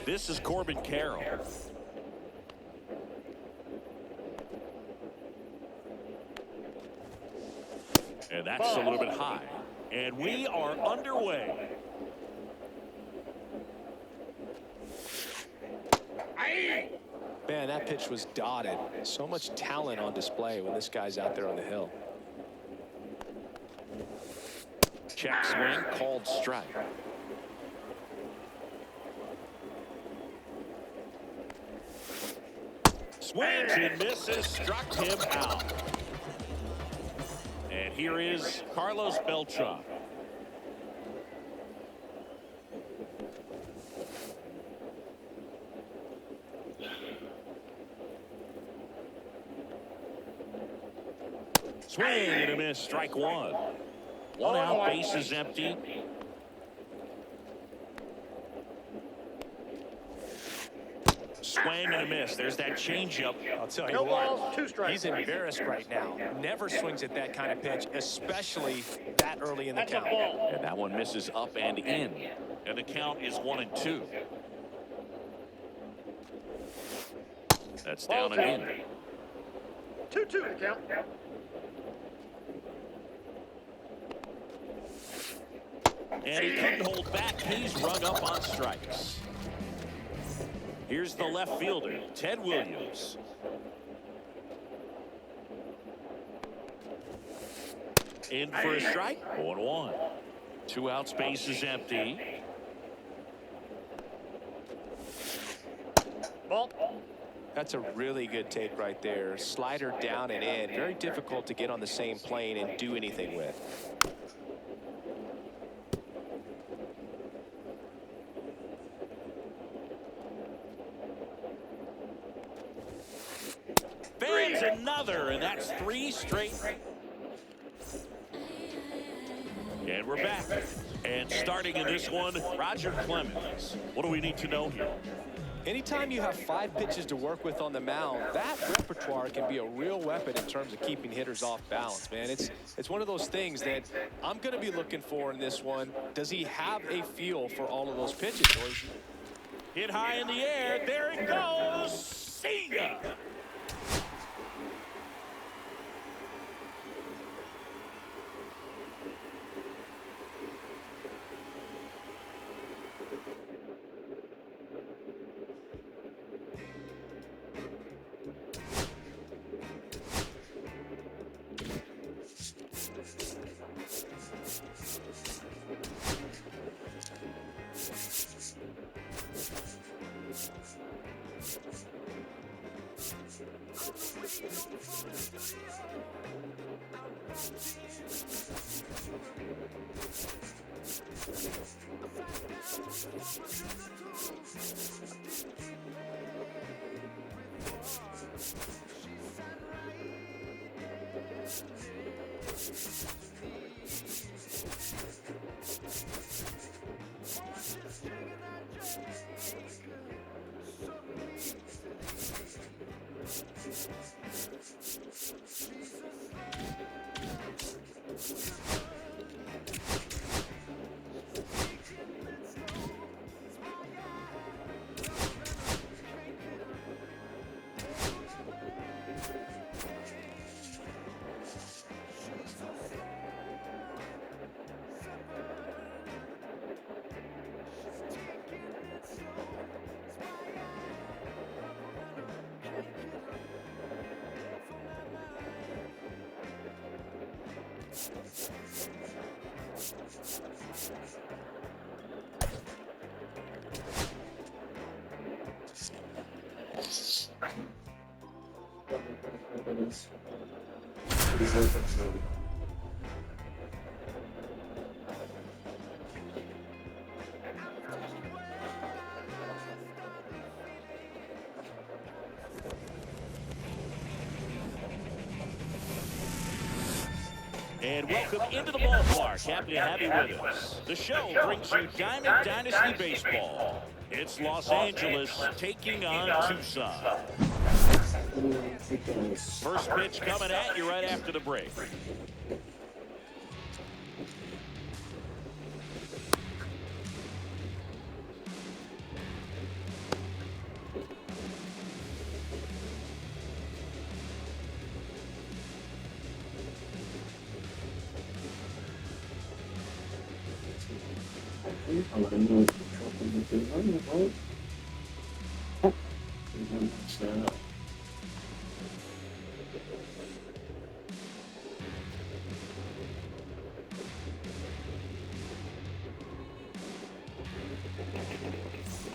This is Corbin Carroll. And that's a little bit high. And we are underway. Man, that pitch was dotted. So much talent on display when this guy's out there on the hill. Check swing, called strike. Swings and misses, struck him out. And here is Carlos Beltran. Swing and a miss, strike one. One out, base is empty. Swing and a miss. There's that changeup. I'll tell you what, he's embarrassed right now. Never swings at that kind of pitch, especially that early in the count. And that one misses up and in. And the count is 1-2. That's down and in. 2-2 to count. And he couldn't hold back. He's rung up on strikes. Here's the left fielder, Ted Williams. In for a strike, 0-1. 2 outs, base is empty. Ball. That's a really good take right there. Slider down and in. Very difficult to get on the same plane and do anything with. Fans another, and that's 3 straight. And we're back. And starting in this one, Roger Clemens. What do we need to know here? Anytime you have 5 pitches to work with on the mound, that repertoire can be a real weapon in terms of keeping hitters off balance, man. It's one of those things that I'm going to be looking for in this one. Does he have a feel for all of those pitches? Hit high in the air. There it goes. See ya. And welcome into the ballpark. Happy to have you with us. The show brings you Diamond Dynasty Baseball. It's Los Angeles taking on Tucson. First pitch coming at you right after the break.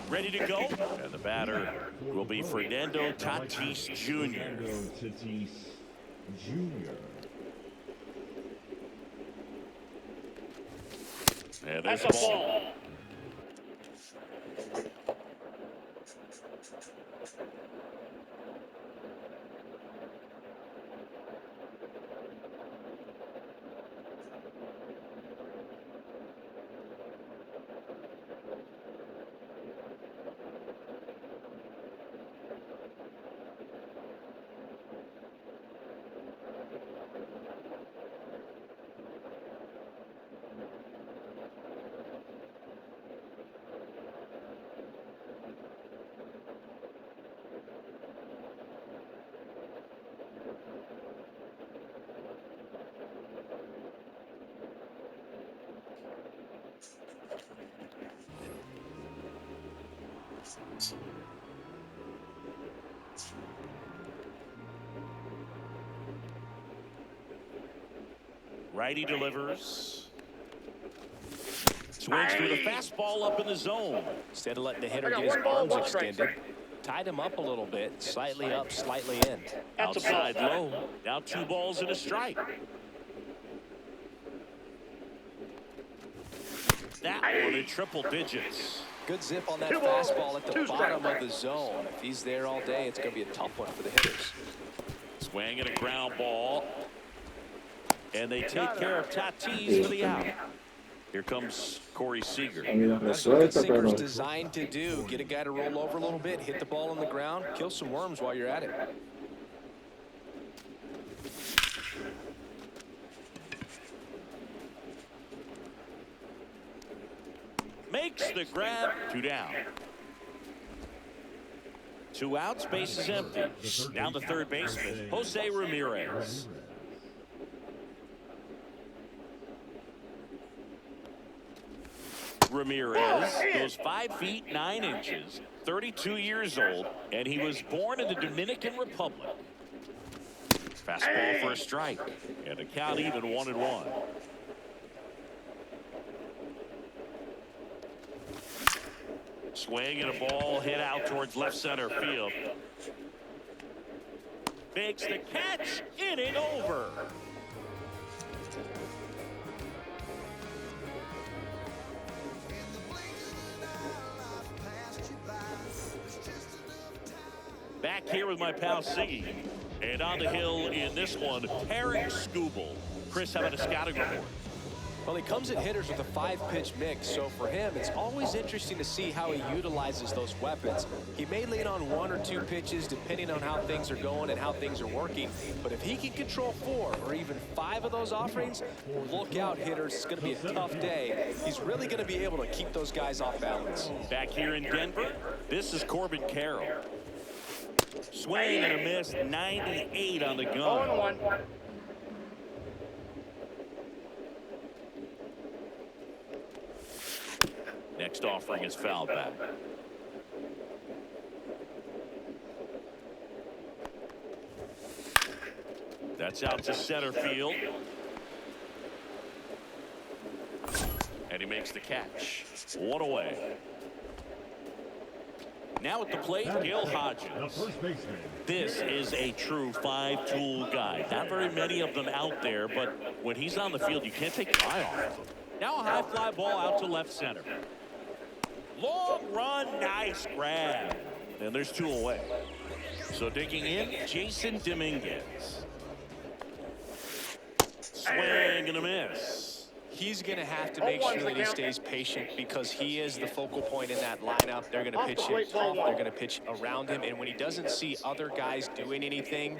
Ready to go? And the batter will be Fernando Tatis Jr. And there's a ball. Righty delivers. Swings through the fastball up in the zone. Instead of letting the hitter get his arms extended, tied him up a little bit, slightly up, slightly in. Outside low. Now 2 balls and a strike. That one in triple digits. Good zip on that fastball at the bottom of the zone. If he's there all day, it's going to be a tough one for the hitters. Swing and a ground ball. And they take care of Tatis for the out. Here comes Corey Seager. That's what Seager's designed to do. Get a guy to roll over a little bit, hit the ball on the ground, kill some worms while you're at it. Makes the grab. 2 down. 2 outs, base is empty. Down the third baseman, Jose Ramirez. Ramirez goes 5 feet 9 inches, 32 years old, and he was born in the Dominican Republic. Fastball for a strike, and the count even 1-1. Swing and a ball hit out towards left center field. Makes the catch, inning over. Back here with my pal Siggy. And on the hill in this one, Tarek Skubal. Chris, how about a scouting report? Well, he comes at hitters with a 5-pitch mix, so for him, it's always interesting to see how he utilizes those weapons. He may lean on 1 or 2 pitches depending on how things are going and how things are working, but if he can control 4 or even 5 of those offerings, look out, hitters. It's going to be a tough day. He's really going to be able to keep those guys off balance. Back here in Denver, this is Corbin Carroll. Swing and a miss, 98 on the gun. 0-1. Next offering is fouled back. That's out to center field. And he makes the catch. One away. Now at the plate, Gil Hodges. This is a true five-tool guy. Not very many of them out there, but when he's on the field, you can't take your eye off him. Now a high fly ball out to left center. Long run, nice grab. And there's two away. So digging in, Jason Dominguez. Swing and a miss. He's going to have to make sure that he stays patient because he is the focal point in that lineup. They're going to pitch him off. They're going to pitch around him. And when he doesn't see other guys doing anything,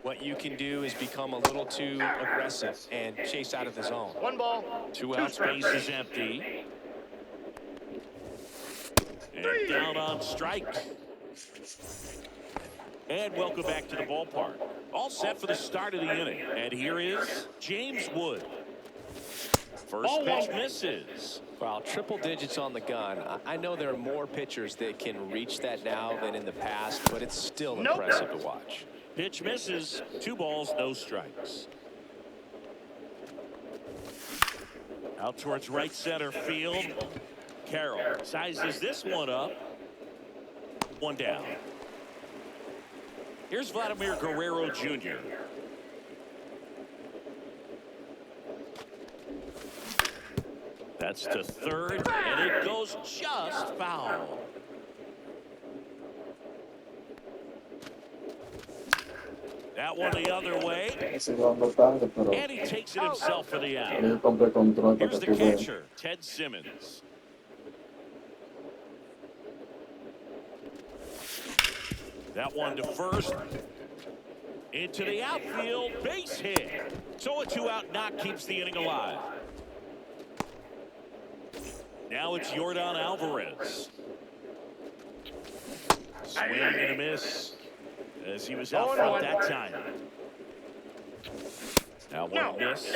what you can do is become a little too aggressive and chase out of the zone. One ball. Two out, space is empty. And down on strike. And welcome back to the ballpark. All set for the start of the inning. And here is James Wood. First pitch misses. Wow, triple digits on the gun. I know there are more pitchers that can reach that now than in the past, but it's still impressive to watch. Pitch misses. 2 balls, no strikes. Out towards right center field. Carroll sizes this one up. One down. Here's Vladimir Guerrero Jr. That's to third, and it goes just foul. That one the other way. And he takes it himself for the out. Here's the catcher, Ted Simmons. That one to first. Into the outfield, base hit. So a 2-out knock keeps the inning alive. Now it's Yordan Alvarez. Swing and a miss as he was out front that time. Now one miss.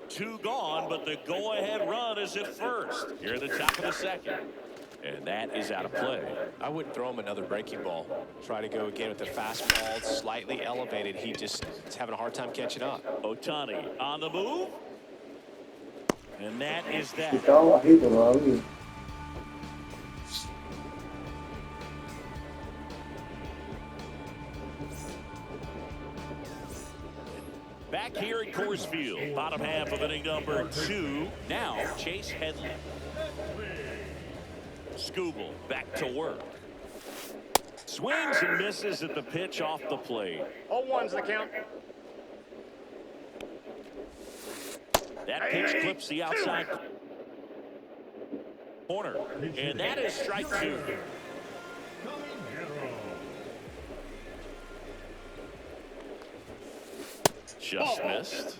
2 gone, but the go-ahead run is at first. Here at the top of the second. And that is out of play. I wouldn't throw him another breaking ball. Try to go again with the fastball, slightly elevated. He just is having a hard time catching up. Ohtani on the move. And that is that. Back here at Coors Field, bottom half of inning number 2. Now Chase Headley. Skubal back to work. Swings and misses at the pitch off the plate. 0-1's the count. That pitch clips the outside corner. And that is strike 2. Just missed.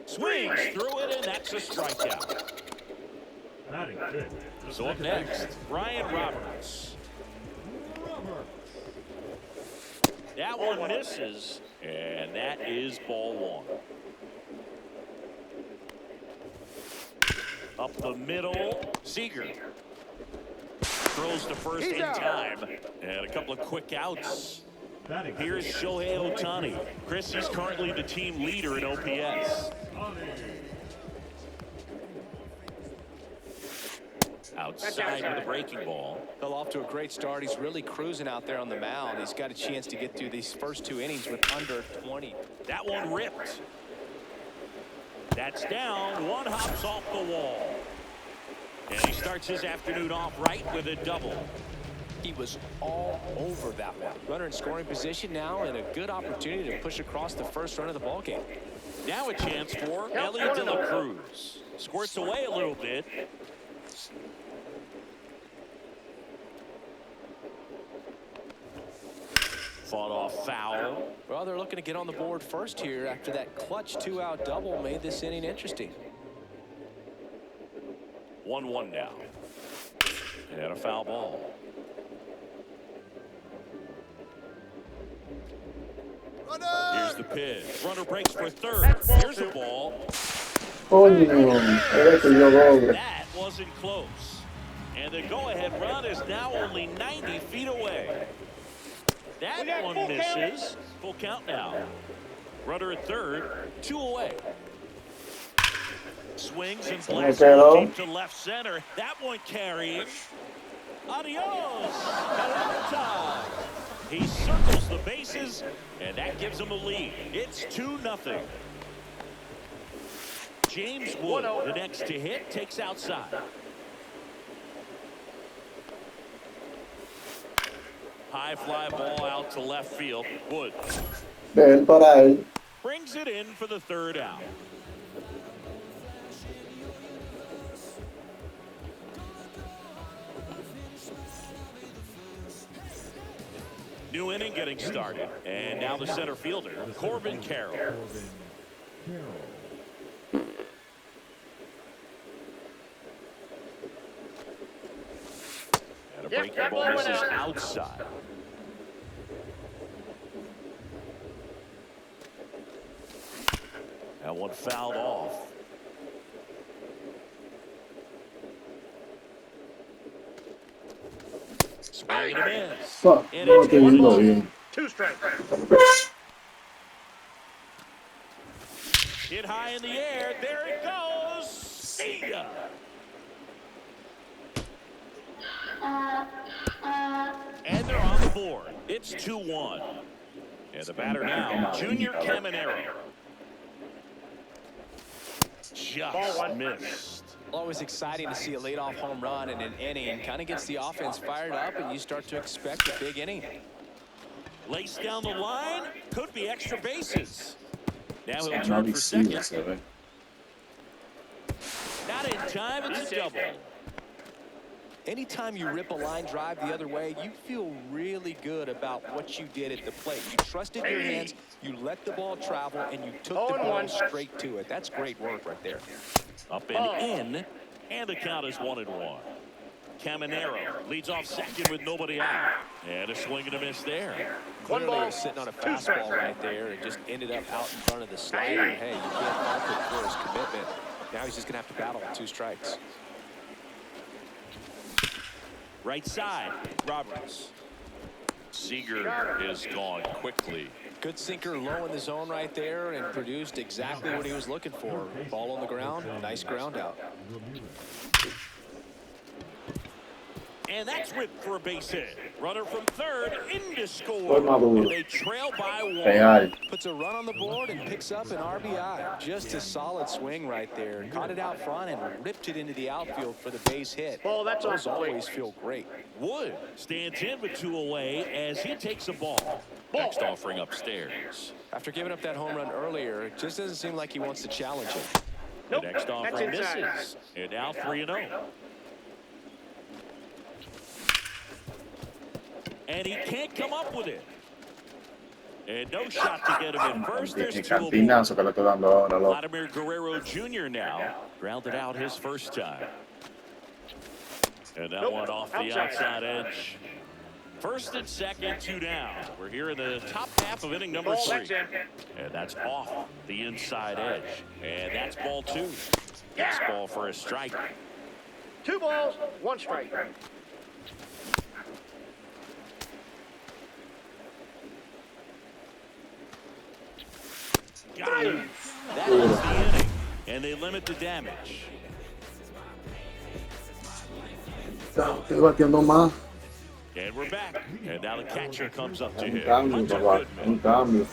Swings through it, and that's a strikeout. So up next, Brian Roberts. That one misses, and that is ball 1. Up the middle, Seager. Throws to first in time, and a couple of quick outs. Here's Shohei Ohtani. Chris, he's currently the team leader in OPS. Outside with a breaking ball. Well, off to a great start. He's really cruising out there on the mound. He's got a chance to get through these first 2 innings with under 20. That one ripped. That's down. One hops off the wall. And he starts his afternoon off right with a double. He was all over that one. Runner in scoring position now, and a good opportunity to push across the first run of the ballgame. Now a chance for Elliot De La Cruz. Squirts away a little bit. Fought off foul. Well, they're looking to get on the board first here after that clutch 2-out double made this inning interesting. 1-1 now. And a foul ball. Here's the pitch. Runner breaks for third. Here's the ball. That wasn't close. And the go-ahead run is now only 90 feet away. That one misses. Full count now. Runner at third, 2 away. Swings and blasts deep to left center. That one carrying. Adios, Pelota. He circles the bases, and that gives him a lead. It's 2-0. James Wood, the next to hit, takes outside. High fly ball out to left field. Wood brings it in for the third out. New inning getting started. And now the center fielder, Corbin Carroll. And a breaking ball misses outside. That one fouled off. Swing and a miss. And it's 1-2. 2 strikes. Hit high in the air. There it goes. See ya. And they're on the board. It's 2-1. And the batter now, Junior Caminero. Just missed. Always exciting to see a leadoff home run in an inning. Kind of gets the offense fired up, and you start to expect a big inning. Laced down the line. Could be extra bases. Now he'll turn for second. Not in time. It's a double. Anytime you rip a line drive the other way, you feel really good about what you did at the plate. You trusted your hands, you let the ball travel, and you took the ball straight to it. That's great work right there. Up and in, and the count is 1-1. Caminero leads off second with nobody out. And a swing and a miss there. Clearly was sitting on a fastball right there and just ended up out in front of the slider. Hey, you can't fault him for his commitment. Now he's just going to have to battle with 2 strikes. Right side, Roberts. Seager is gone quickly. Good sinker low in the zone right there and produced exactly what he was looking for. Ball on the ground, nice ground out. And that's whipped for a base hit. Runner from third in to score. And they trail by 1. Puts a run on the board and picks up an RBI. Just a solid swing right there. Caught it out front and ripped it into the outfield for the base hit. Well, that's those always feel great. Wood stands in with 2 away as he takes a ball. Next offering upstairs. After giving up that home run earlier, it just doesn't seem like he wants to challenge him. Nope, the next offering misses. And now 3-0. And he can't come up with it. And no shot to get him in first. There's 2 aboard. Vladimir Guerrero Jr. now grounded out his first time. And that one off the outside edge. First and second, 2 down. We're here in the top half of inning number 3. And that's off the inside edge. And that's ball 2. That's ball for a strike. 2 balls, 1 strike. Got him. That is the inning. And they limit the damage. And we're back. And now the catcher comes up to him. Hunter Goodman.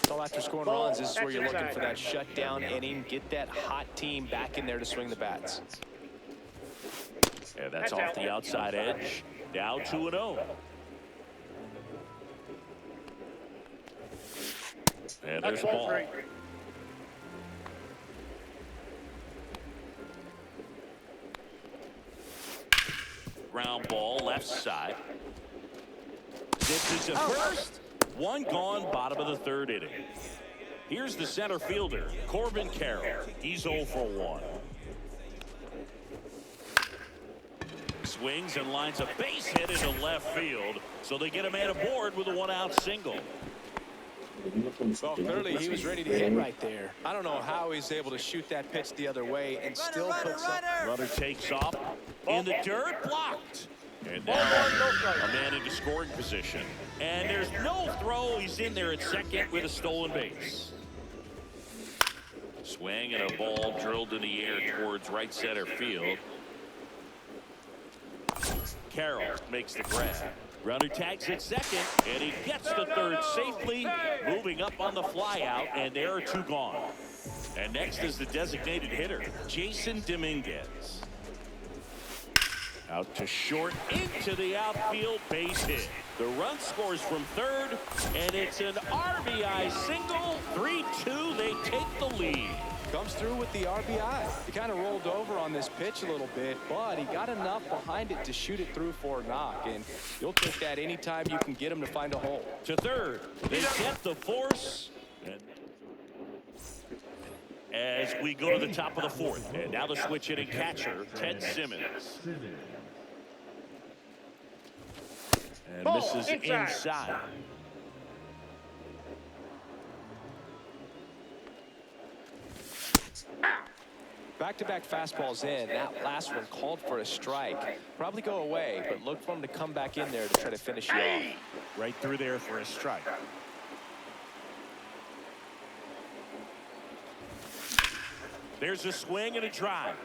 So after scoring runs, this is where you're looking for that shutdown inning. Get that hot team back in there to swing the bats. And that's off the outside edge. Now 2-0. And there's the ball. Ground ball, left side. This is the first. 1 gone, bottom of the 3rd inning. Here's the center fielder, Corbin Carroll. He's 0 for 1. Swings and lines a base hit into left field. So they get a man aboard with a 1-out single. Well, clearly he was ready to hit right there. I don't know how he's able to shoot that pitch the other way and still puts up. Runner takes off. In the dirt, blocked. And Ball now one, no strike. a man into scoring position. And there's no throw. He's in there at second with a stolen base. Swing and a ball drilled in the air towards right center field. Carroll makes the grab. Runner tags at second, and he gets to third safely, moving up on the flyout, and there are two gone. And next is the designated hitter, Jason Dominguez. Out to short, into the outfield, base hit. The run scores from third, and it's an RBI single. 3-2, they take the lead. Comes through with the RBI. He kind of rolled over on this pitch a little bit, but he got enough behind it to shoot it through for a knock, and you'll take that anytime you can get him to find a hole. To third, they get the force. As we go to the top of the fourth, and now the switch hitting catcher, Ted Simmons. And misses inside. Back-to-back fastballs in. That last one called for a strike. Probably go away, but look for him to come back in there to try to finish you off. Right through there for a strike. There's a swing and a drive.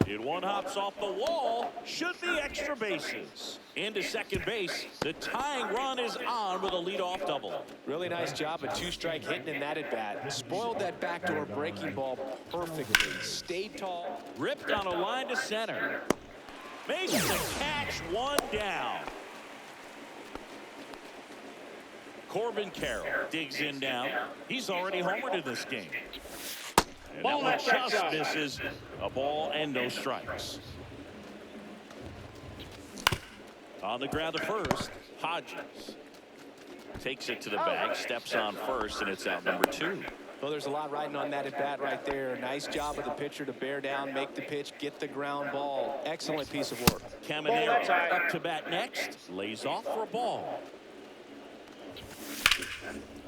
It one hops off the wall. Should be extra bases. Into second base. The tying run is on with a leadoff double. Really nice job of two-strike hitting in that at-bat. Spoiled that backdoor breaking ball perfectly. Stayed tall. Ripped on a line to center. Makes the catch, one down. Corbin Carroll digs in down. He's already homered in this game. And that one just misses. A ball and no strikes. On the ground to first, Hodges takes it to the bag, steps on first, and it's out number 2. Well, there's a lot riding on that at bat right there. Nice job of the pitcher to bear down, make the pitch, get the ground ball. Excellent piece of work. Caminero up to bat next, lays off for a ball.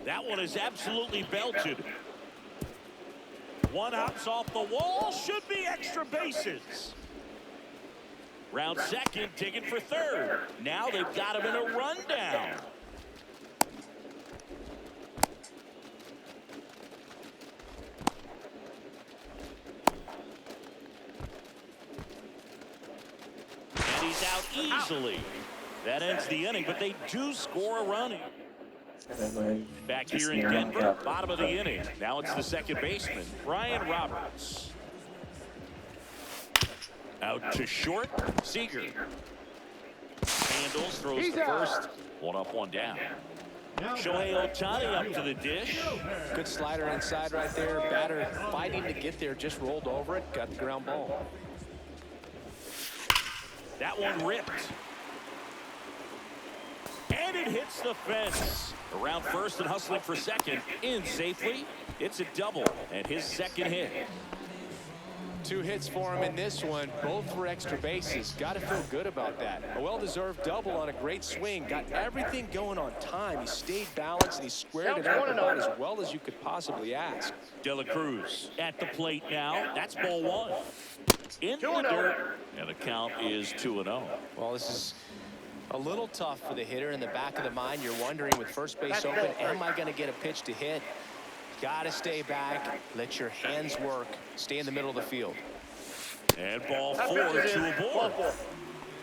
That one is absolutely belted. One hops off the wall, should be extra bases. Round second, digging for third. Now they've got him in a rundown. And he's out easily. That ends the inning, but they do score a run. Back here in Denver, bottom of the inning. Now it's the second baseman, Brian Roberts. Out to short, Seager. Handles, throws to first. One up, one down. Shohei Ohtani up to the dish. Good slider inside right there. Batter fighting to get there, just rolled over it, got the ground ball. That one ripped. And it hits the fence. Around first and hustling for second. In safely. It's a double and his second hit. 2 hits for him in this one, both for extra bases. Got to feel good about that. A well-deserved double on a great swing. Got everything going on time. He stayed balanced and he squared it up about as well as you could possibly ask. De La Cruz at the plate now. That's ball 1. In the dirt. And the count is 2-0. Well, this is a little tough for the hitter in the back of the mind. You're wondering with first base open, am I going to get a pitch to hit? Got to stay back, let your hands work, stay in the middle of the field. And ball 4, 2 aboard.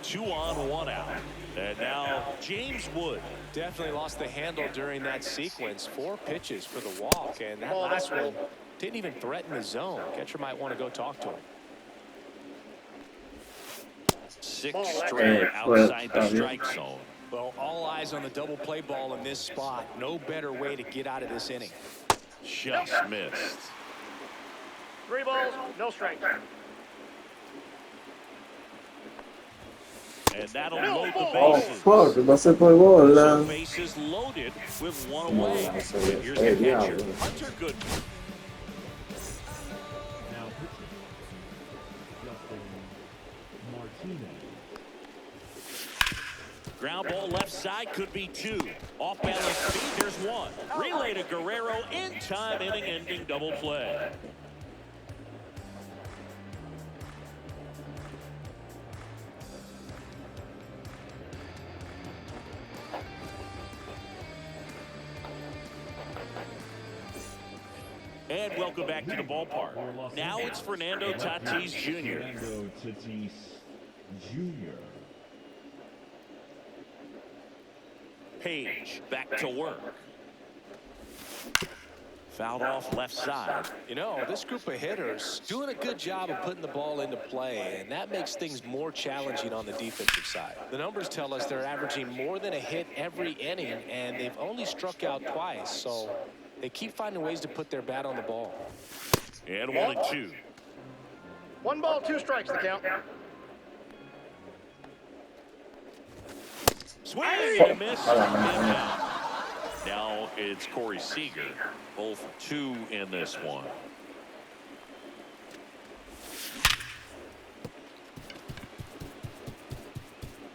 2 on, 1 out. And now James Wood. Definitely lost the handle during that sequence. 4 pitches for the walk, and that last one didn't even threaten the zone. Catcher might want to go talk to him. 6 straight outside the strike zone. Well, all eyes on the double play ball in this spot. No better way to get out of this inning. Just missed. 3 balls, no strikes. And that'll load the Oh, bases. fuck, passé por bola. So bases loaded with 1 away. And here's the catcher, Hunter Goodman. Ground ball left side, could be 2. Off balance speed, there's 1. Relay to Guerrero in time, inning-ending double play. And welcome back to the ballpark. Now it's Fernando Tatis Jr. Fernando Tatis Jr. Page back to work. Fouled off left side. You know, this group of hitters doing a good job of putting the ball into play, and that makes things more challenging on the defensive side. The numbers tell us they're averaging more than a hit every inning, and they've only struck out twice, so they keep finding ways to put their bat on the ball. And 1-2. 1 ball, 2 strikes, the count. Swing and a miss. Now it's Corey Seager. 0 for 2 in this one.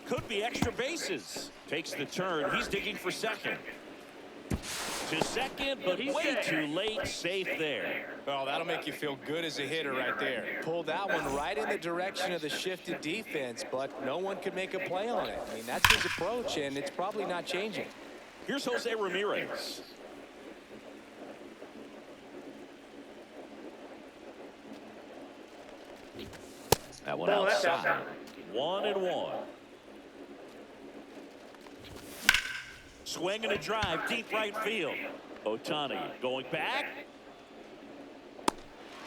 Could be extra bases. Takes the turn. He's digging for second. To second, but way too late. Safe there. Well, that'll make you feel good as a hitter right there. Pulled that one right in the direction of the shifted defense, but no one could make a play on it. I mean, that's his approach, and it's probably not changing. Here's Jose Ramirez. That one outside. 1-1. Swing and a drive, deep right field. Ohtani going back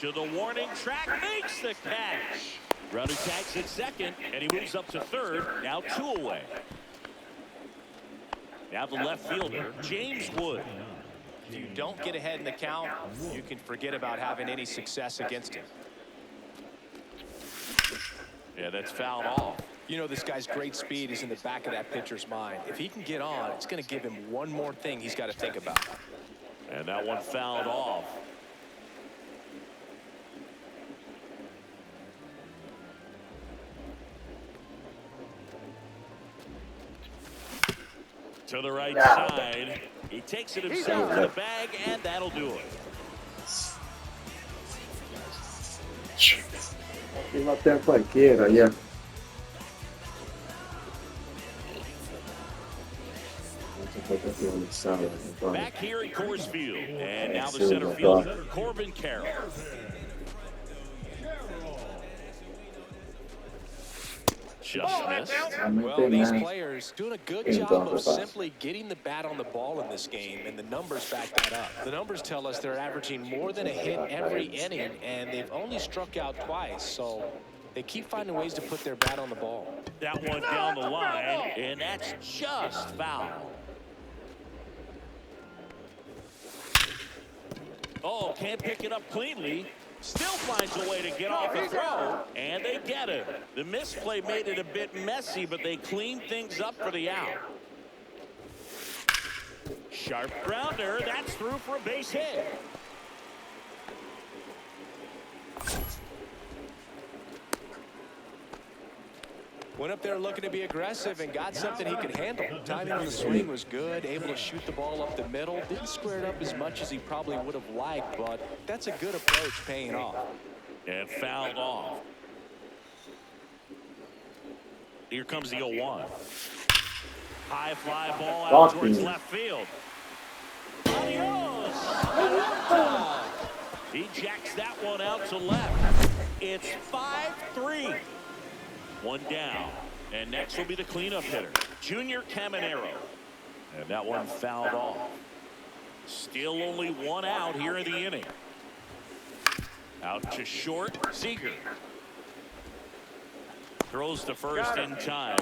to the warning track, makes the catch. Runner tags at second, and he moves up to third. Now 2 away. Now the left fielder, James Wood. If you don't get ahead in the count, you can forget about having any success against him. Yeah, that's fouled off. You know, this guy's great speed is in the back of that pitcher's mind. If he can get on, it's going to give him one more thing he's got to think about. And that one fouled off. To the right side. He takes it himself to the bag, and that'll do it. Ele até a qualquer, yeah. Back here at Coors Field, and now the center fielder, Corbin Carroll. Just missed. Well, these players doing a good job of simply getting the bat on the ball in this game, and the numbers back that up. The numbers tell us they're averaging more than a hit every inning, and they've only struck out twice, so they keep finding ways to put their bat on the ball. That one down the line, and that's just foul. Oh, can't pick it up cleanly. Still finds a way to get off the throw, and they get it. The misplay made it a bit messy, but they cleaned things up for the out. Sharp grounder, that's through for a base hit. Went up there looking to be aggressive and got something he could handle. Timing on the swing was good, able to shoot the ball up the middle. Didn't square it up as much as he probably would have liked, but that's a good approach paying off. And fouled off. Here comes the 0-1. High fly ball out towards left field. Adios! He jacks that one out to left. It's 5-3. One down. And next will be the cleanup hitter, Junior Caminero. And that one fouled off. Still only one out here in the inning. Out to short, Seager. Throws to first in time.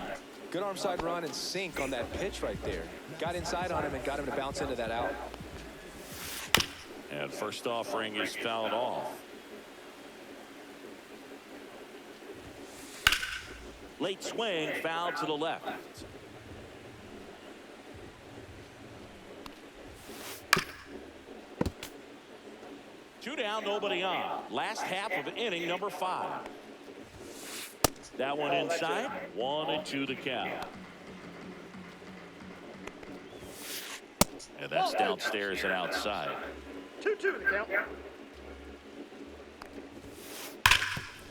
Good arm side run and sink on that pitch right there. Got inside on him and got him to bounce into that out. And first offering is fouled off. Late swing, foul to the left. Two down, nobody on. Last half of inning number 5. That one inside. 1-2 the count. And that's downstairs and outside. 2-2 the count.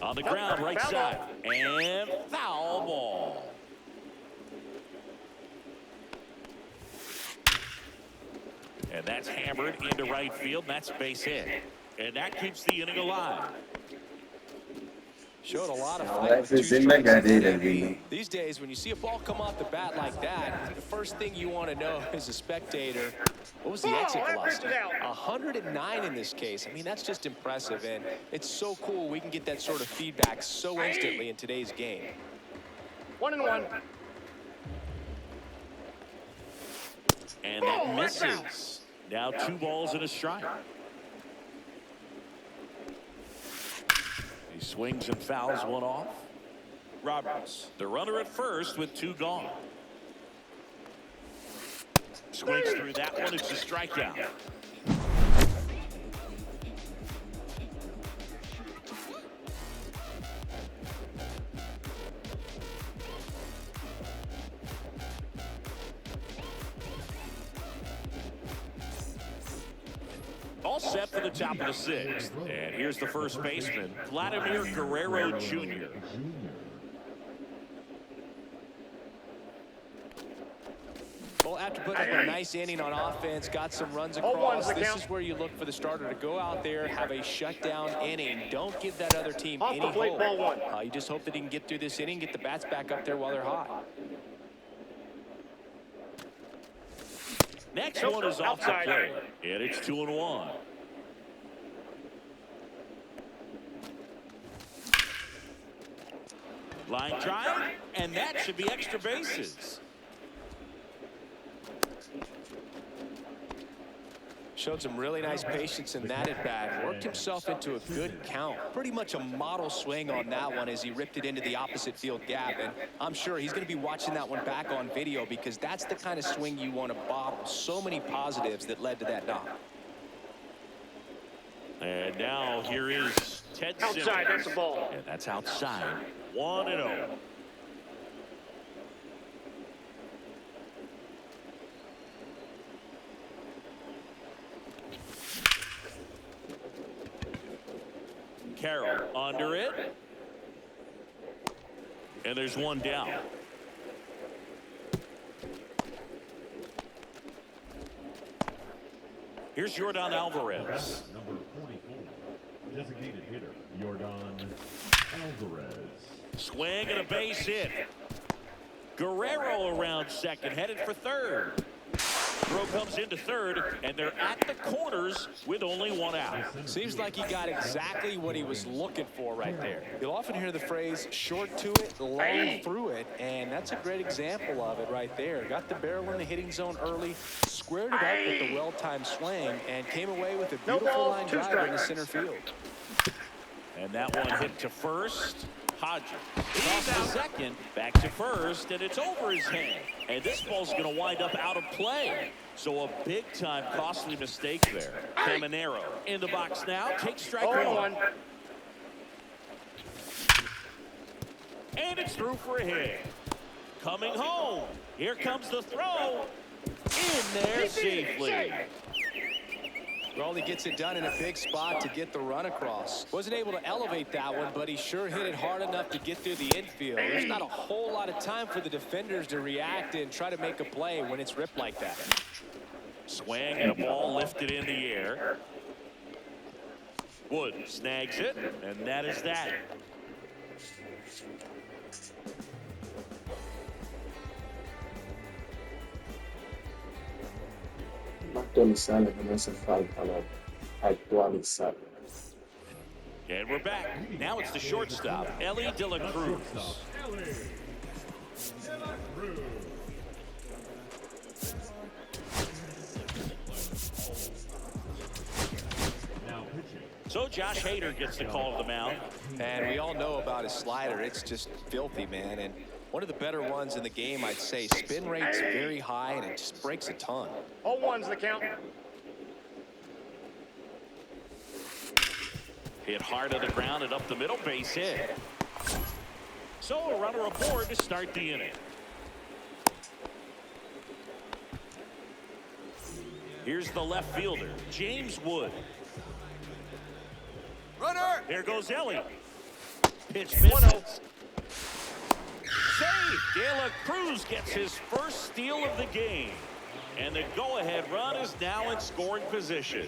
On the ground, right side. And foul ball. And that's hammered into right field. And that's base hit. And that keeps the inning alive. Showed a lot of Now, fight with two that's in the strikes in that Gadira, inning. These days, when you see a ball come off the bat like that, the first thing you want to know as a spectator, what was the exit velocity? 109 in this case. I mean, that's just impressive, and it's so cool we can get that sort of feedback so instantly in today's game. 1-1. And that misses. Now 2 balls and a strike. He swings and fouls one off. Roberts, the runner at first with 2 gone. Swings through that one. It's a strikeout. All set for the top of the 6th. And here's the first baseman, Vladimir Guerrero Jr. Well, after putting up a nice inning on offense, got some runs across, this is where you look for the starter to go out there, have a shutdown inning. Don't give that other team any hope. Ball 1. You just hope that he can get through this inning, get the bats back up there while they're hot. Next one is off the plate, and it's 2-1. Line drive, and that should be extra bases. Showed some really nice patience in that at bat. Worked himself into a good count. Pretty much a model swing on that one as he ripped it into the opposite field gap. And I'm sure he's going to be watching that one back on video because that's the kind of swing you want to bottle. So many positives that led to that knock. And now here is Ted Simmons. Outside, that's a ball. And that's outside. 1-0. Carroll under it. And there's one down. Here's Yordan Alvarez. Number 44, designated hitter, Yordan Alvarez. Swing and a base hit. Guerrero around second, headed for third. Throw comes into third, and they're at the corners with only 1 out. Seems like he got exactly what he was looking for right there. You'll often hear the phrase short to it, long through it, and that's a great example of it right there. Got the barrel in the hitting zone early, squared it up with the well-timed swing, and came away with a beautiful line drive in the center field. And that one hit to first. Hodges off the second, back to first, and it's over his head. And this ball's going to wind up out of play. So a big-time costly mistake there. Caminero in the box now. Takes strike 1. And it's through for a hit. Coming home. Here comes the throw. In there safely. Well, he gets it done in a big spot to get the run across. Wasn't able to elevate that one, but he sure hit it hard enough to get through the infield. There's not a whole lot of time for the defenders to react and try to make a play when it's ripped like that. Swing and a ball lifted in the air. Wood snags it, and that is that. Actualizarle, que no hace falta, no. Actualizarle. And we're back. Now it's the shortstop, Ellie De La Cruz. So Josh Hader gets the call to the mound. And we all know about his slider. It's just filthy, man. And one of the better ones in the game, I'd say. Spin rate's very high, and it just breaks a ton. 0-1's the count. Hit hard on the ground and up the middle, base hit. So a runner aboard to start the inning. Here's the left fielder, James Wood. Runner! Here goes Ellie. Pitch misses. Save. De La Cruz gets his first steal of the game. And the go-ahead run is now in scoring position.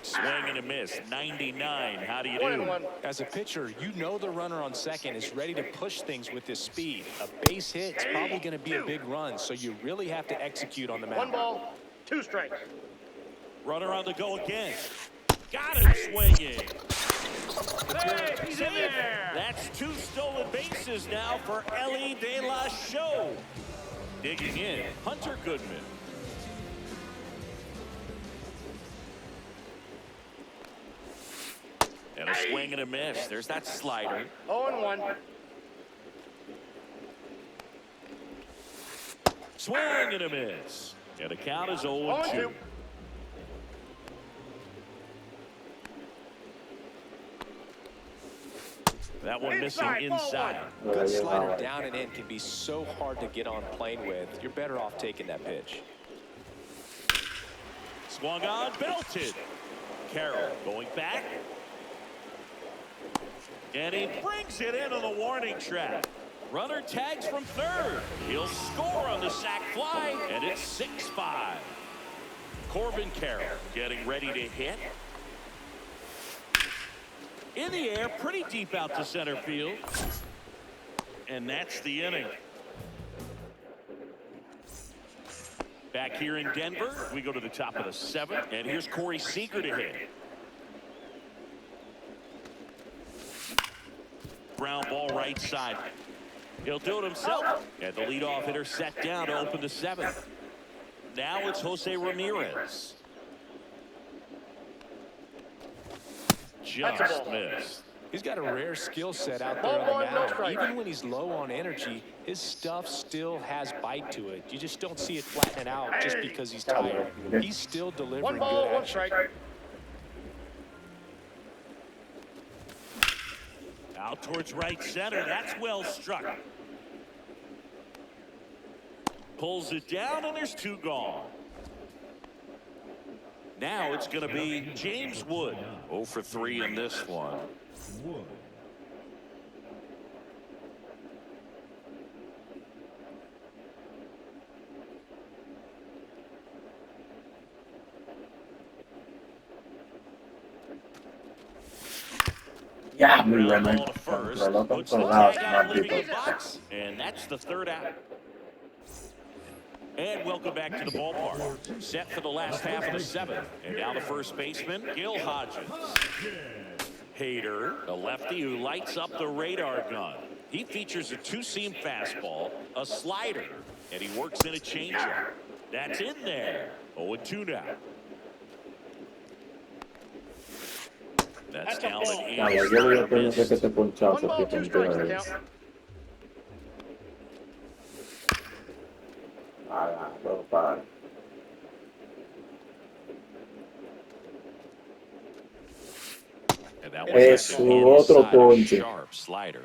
Swing and a miss. 99. How do you One do? and one. As a pitcher, you know the runner on second is ready to push things with his speed. A base hit is probably going to be a big run, so you really have to execute on the One mound. ball, 2 strikes. Runner on the go again. Got him swinging. Hey, he's in there. That's 2 stolen bases now for MLB The Show. Digging in, Hunter Goodman. And a swing and a miss. There's that slider. 0 and 1. Swing and a miss. And the count is 0 and 2. 2. That one missing inside. Good slider down and in can be so hard to get on plane with. You're better off taking that pitch. Swung on, belted. Carroll going back. And he brings it into the warning track. Runner tags from third. He'll score on the sac fly, and it's 6-5. Corbin Carroll getting ready to hit. In the air, pretty deep out to center field. And that's the inning. Back here in Denver, we go to the top of the 7th, and here's Corey Seager to hit. Ground ball right side. He'll do it himself. And the leadoff hitter set down to open the 7th. Now it's Jose Ramirez. Just missed. He's got a rare skill set out there on the mound. Even when he's low on energy, his stuff still has bite to it. You just don't see it flatten out just because he's tired. He's still delivering 1 good ball, 1 action. strike. Out towards right center. That's well struck. Pulls it down, and there's 2 gone. Now it's going to be James Wood. 0 for 3 in this one. Wood. Ya, Ground men. ball to first. Kontrol Puts the kontrol tag out, leaving dito. the box, and that's the 3rd out. And welcome back to the ballpark. Set for the last half of the 7th. And now the first baseman, Gil Hodges. Hader, a lefty who lights up the radar gun. He features a 2-seam fastball, a slider, and he works in a changeup. That's in there. 0-2 now. That's down and in. Kaya, yo voy a tener que te ponchado 1 ball, 2 strikes the count. Agarro, padre. And that Es was su otro inside a ponche. sharp slider.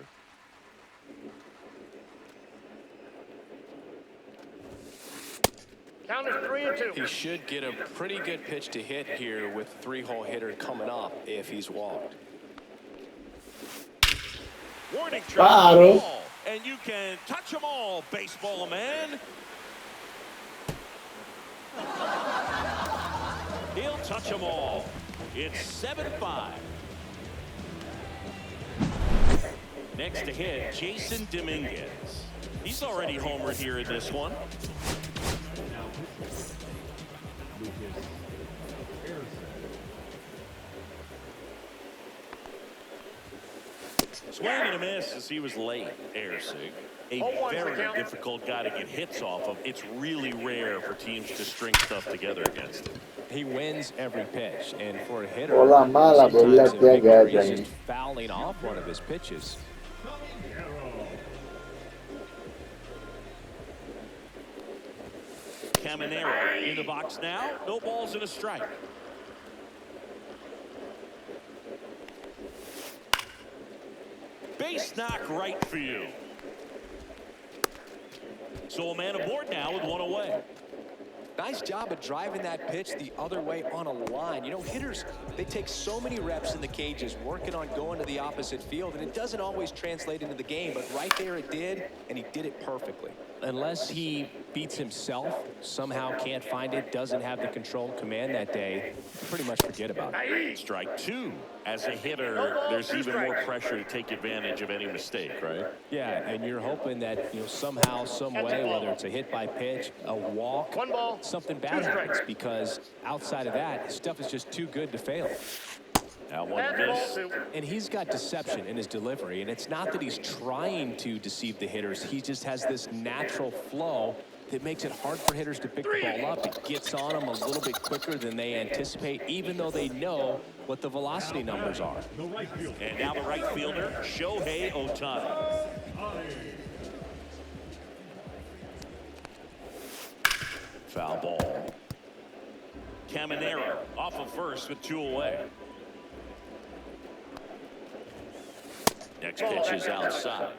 Count is 3 and 2. He should get a pretty good pitch to hit here with 3-hole hitter coming up if he's walked. Warning track Claro. ball, and you can touch them all, baseball man. He'll touch them all. It's 7-5. Next to hit, Jason Dominguez. He's already homered here in this one. Swing and a miss as he was late. Ersig, a 0-1's the very count. difficult guy to get hits off of. It's really rare for teams to string stuff together against him. He wins every pitch, and for a hitter, Hola, mala, pero la sometimes in que victory, haga he's ahí. just fouling off one of his pitches. Caminero in the box now. No balls and a strike. Base knock right field. So a man aboard now with 1 away. Nice job of driving that pitch the other way on a line. You know, hitters, they take so many reps in the cages working on going to the opposite field, and it doesn't always translate into the game, but right there it did, and he did it perfectly. unless he beats himself, somehow can't find it, doesn't have the control command that day, pretty much forget about it. Strike two. As a hitter, there's even more pressure to take advantage of any mistake, right? Yeah, and you're hoping that, somehow, some way, whether it's a hit by pitch, a walk, something bad happens, because outside of that, stuff is just too good to fail. That one missed. And he's got deception in his delivery, and it's not that he's trying to deceive the hitters. He just has this natural flow that makes it hard for hitters to pick the ball up. It gets on them a little bit quicker than they anticipate, even though they know what the velocity numbers are. And now the right fielder, Shohei Ohtani. Foul ball. Caminero off of first with 2 away. Next pitch is outside.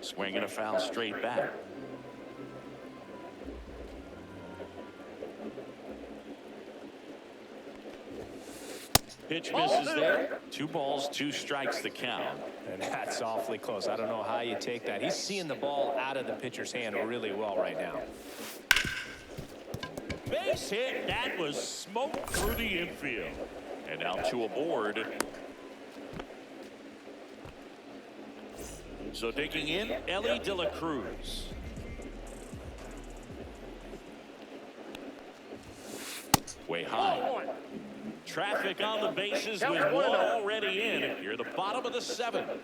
Swing and a foul straight back. Pitch misses there. 2 balls, 2 strikes the count. And that's awfully close. I don't know how you take that. He's seeing the ball out of the pitcher's hand really well right now. Base hit. That was smoked through the infield. And now 2 aboard. So digging in, Ellie De La Cruz. Way high. Traffic on the bases with 1 already in. You're the bottom of the 7th.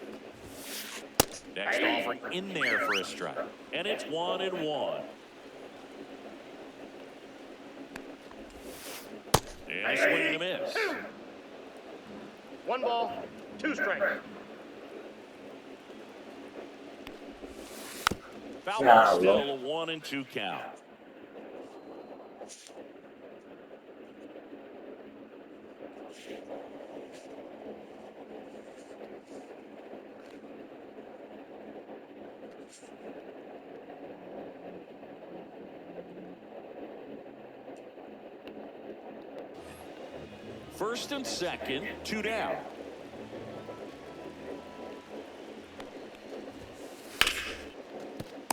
Next offering in there for a strike. And it's 1-1. And a swing and a miss. 1 ball, 2 strikes. Foul ball, still a 1-2 count. First and second, 2 down.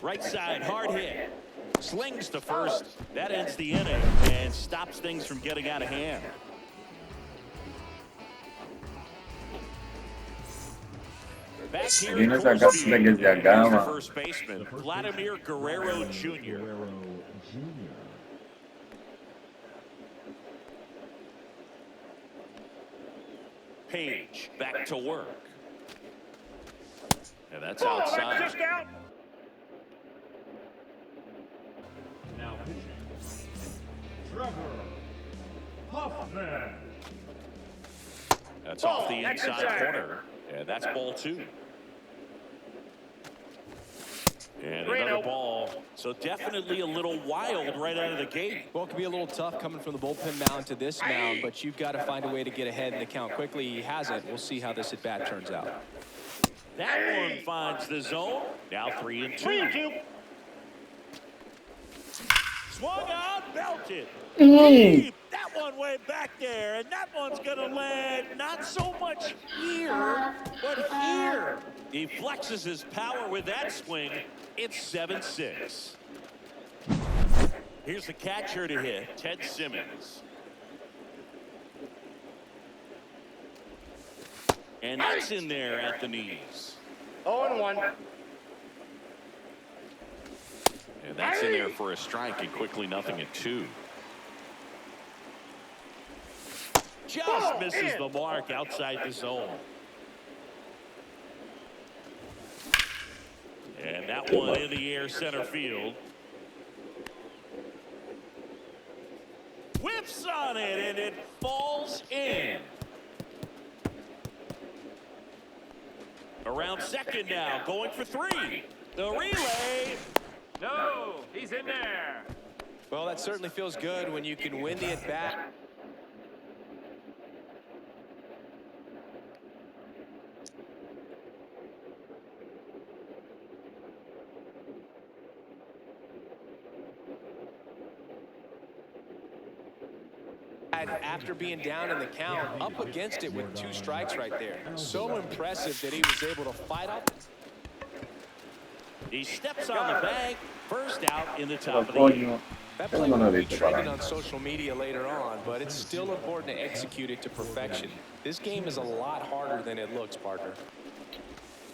Right side, hard hit. Slings to first. That ends the inning and stops things from getting out of hand. Back here at Coors Field, first baseman, Vladimir Guerrero Jr. Page back to work. And that's outside. Just out. Now pitching, Trevor Hoffman. That's off the inside corner. And that's ball 2. And another ball. So definitely a little wild right out of the gate. Well, it could be a little tough coming from the bullpen mound to this mound, but you've got to find a way to get ahead in the count quickly. He hasn't. We'll see how this at-bat turns out. That one finds the zone. Now 3-2. Swung on, belted. Deep. That one way back there, and that one's going to land not so much here, but here. He flexes his power with that swing. It's 7-6. Here's the catcher to hit, Ted Simmons. And that's in there at the knees. 0-1. And that's in there for a strike, and quickly 0-2. Just misses the mark outside the zone. And that one in the air center field. Whips on it, and it falls in. Around second now, going for 3. The relay. No, he's in there. Well, that certainly feels good when you can win the at-bat. after being down in the count, up against it with 2 strikes right there. So impressive that he was able to fight off. He steps on the bag. First out in the top of the Coño. That Yo play no lo will he be visto trending para on social media later on, but it's still important to execute it to perfection. This game is a lot harder than it looks, partner.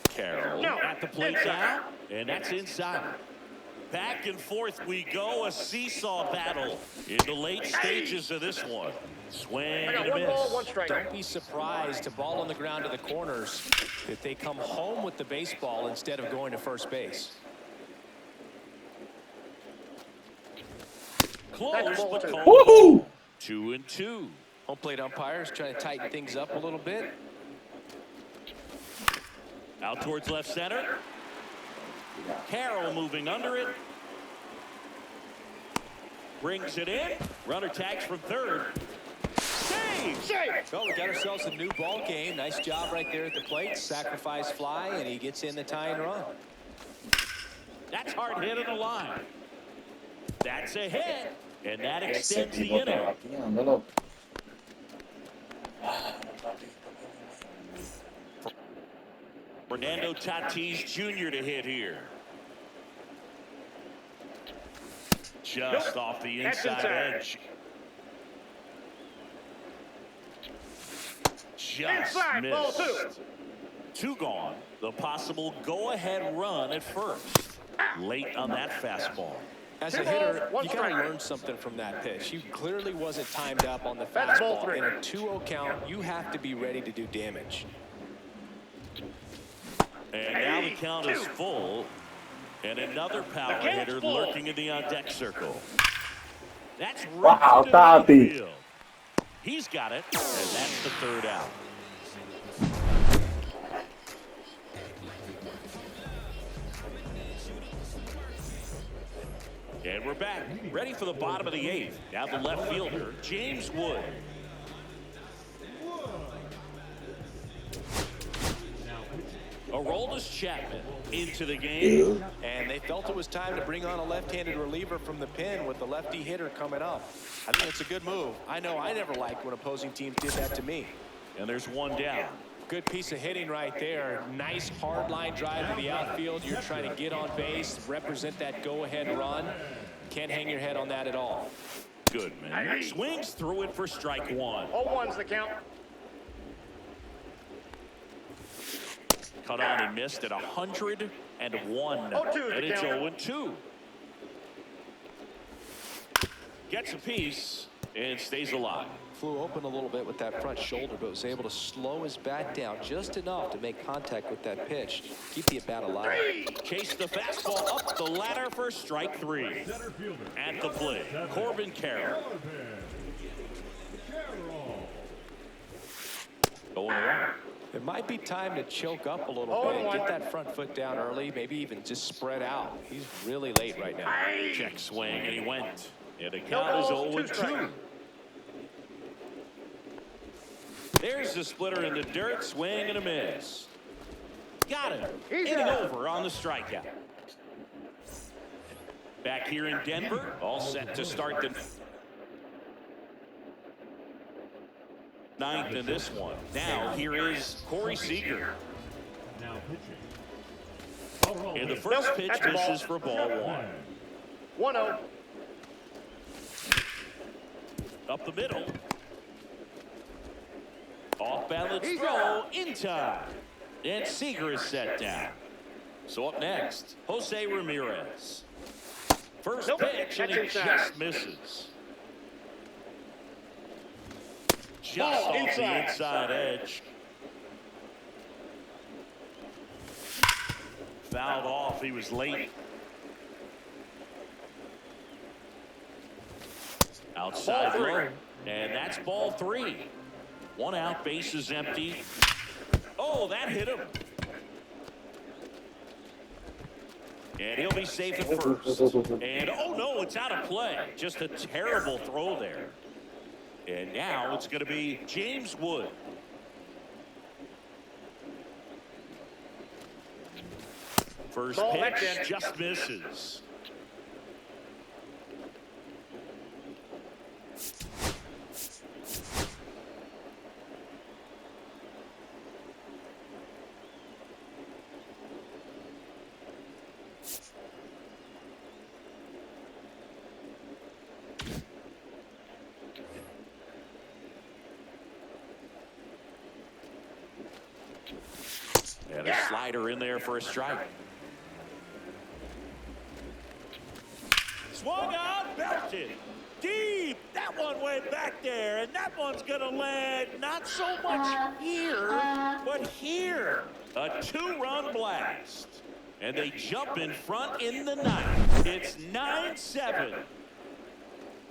Carroll at the plate now, and that's inside. Back and forth we go, a seesaw battle in the late stages of this one. Swing I got and a 1 ball, 1 miss. strike. Don't be surprised to ball on the ground to the corners if they come home with the baseball instead of going to first base. Close, ball but 2. called. 2-2. Home plate umpires trying to tighten things up a little bit. Out towards left center. Carroll moving under it. Brings it in. Runner tags from third. Save! Well, we got ourselves a new ball game. Nice job right there at the plate. Sacrifice fly, and he gets in the tying run. That's hard hit in the line. That's a hit. And that ese extends the tipo inning. bateándolo. Fernando Tatis Jr. to hit here. Just off the That's inside inside. edge. Just Inside, ball missed. 2 gone. The possible go-ahead run at first. Late on that fastball. As a 2 balls, hitter, 1 you got to strike. learn something from that pitch. He clearly wasn't timed up on the That's ball fastball. 3. In a 2-0 count, you have to be ready to do damage. And now the count is full. And another power The count's hitter full. lurking in the on-deck circle. That's Wow, ripped into right Tati. field. He's got it, and that's the 3rd out. And we're back, ready for the bottom of the 8th. Now the left fielder, James Wood. Aroldis Chapman into the game. And they felt it was time to bring on a left-handed reliever from the pen with the lefty hitter coming up. I think it's a good move. I know I never liked when opposing teams did that to me. And there's 1 down. Good piece of hitting right there. Nice hard line drive to the outfield. You're trying to get on base, represent that go-ahead run. Can't hang your head on that at all. Good, man. Swings through it for strike 1. All 1's the count. Cut on and missed at 101. 0-2 And it's the count. 0-2. Gets a piece and stays alive. Flew open a little bit with that front shoulder, but was able to slow his bat down just enough to make contact with that pitch. Keep the at-bat alive. Chase the fastball up the ladder for strike 3. Center fielder. At the plate, Corbin Carroll. Carroll. Going around. It might be time to choke up a little Oh, bit. one. Get that front foot down early, maybe even just spread out. He's really late right now. Check swing, and he went. And the No count is balls, 2 0-2. strikes. There's the splitter in the dirt. Swing and a miss. Got him. He's Inning out. over on the strikeout. Back here in Denver, all set to start the 9th in this one. Now here is Corey Seager. Now pitching. And the first Nope, pitch that's a ball. misses for ball 1. 1-0. Up the middle. Off balance He's throw out. in time. And Seager is set down. So up next, Jose Ramirez. First Nope, pitch, and he that's inside. just misses. Just Ball off the inside. inside edge. Fouled off. He was late. Outside Ball 3. low. And that's ball 3. 1 out, base is empty. Oh, that hit him. And he'll be safe at first. And oh no, it's out of play. Just a terrible throw there. And now it's going to be James Wood. First Ball back pitch in. just misses. slider in there for a strike. Swung out, belted. Deep. That one way back there. And that one's going to land not so much here, but here. A 2-run blast. And they jump in front in the ninth. It's 9-7.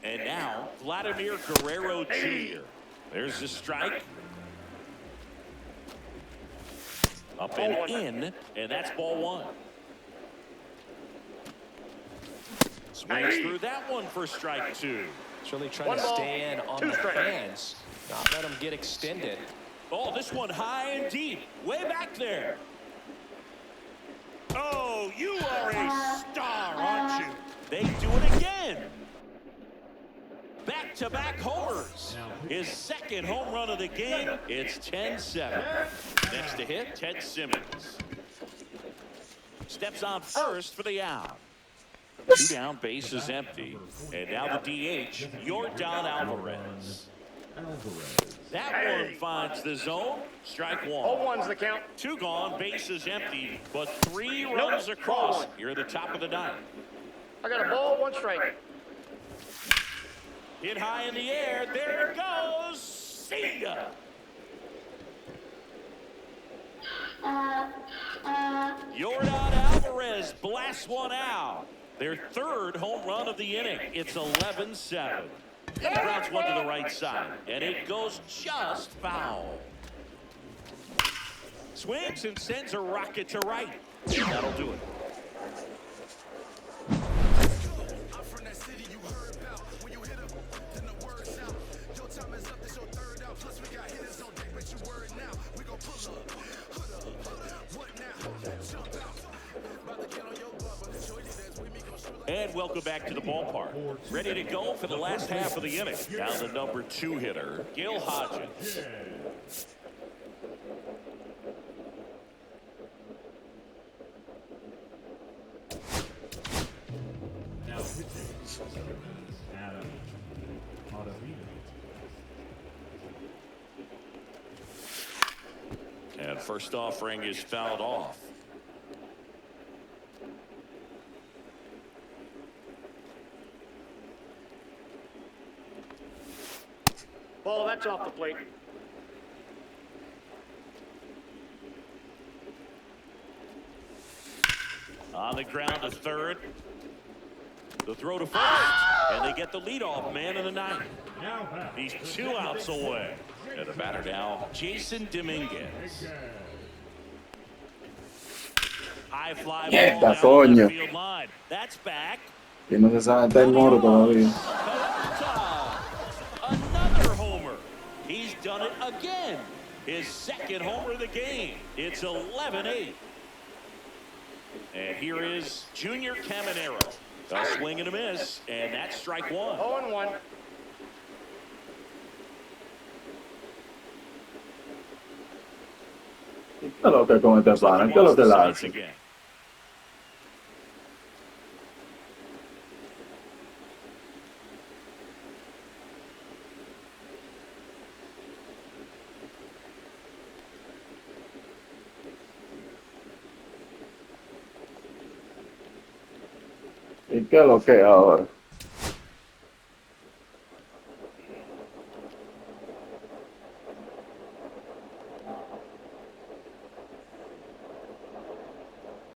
And now, Vladimir Guerrero Jr. There's the strike. Up and in, and that's ball 1. Swings through that one for strike 2. Certainly trying to stay in on the hands, not let them get extended. Oh, this one high and deep, way back there. Oh, you are a star, aren't you? They do it again. Back-to-back homers. His second home run of the game. It's 10-7. Next to hit, Ted Simmons. Steps on first for the out. 2 down, base is empty. And now the DH, Yordan Alvarez. That one finds the zone. Strike 1. 0-1's the count. 2 gone, base is empty, but 3 runs across. You're at the top of the ninth. I got a ball, 1 strike. Hit high in the air. There it goes. See ya. Yordan Alvarez blasts one out. Their 3rd home run of the inning. It's 11-7. He grounds one to the right side, and it goes just foul. Swings and sends a rocket to right. That'll do it. And welcome back to the ballpark. Ready to go for the last half of the inning. Now the number 2 hitter, Gil Hodges. Now pitching. Adam Ottavino. And first offering is fouled off. Ball, that's off the plate. On the ground to third. The throw to first. And they get the leadoff man in the ninth. He's 2 outs away. And the batter now, Jason Dominguez. High fly ball down the field line. That's back. Another homer. He's done it again. His 2nd homer of the game. It's 11-8. And here is Junior Caminero. A swing and a miss, and that's strike 1. 0-1. ¿Qué es lo que con este pana? ¿Qué es lo que le hace? Again. ¿Y qué es lo que ahora?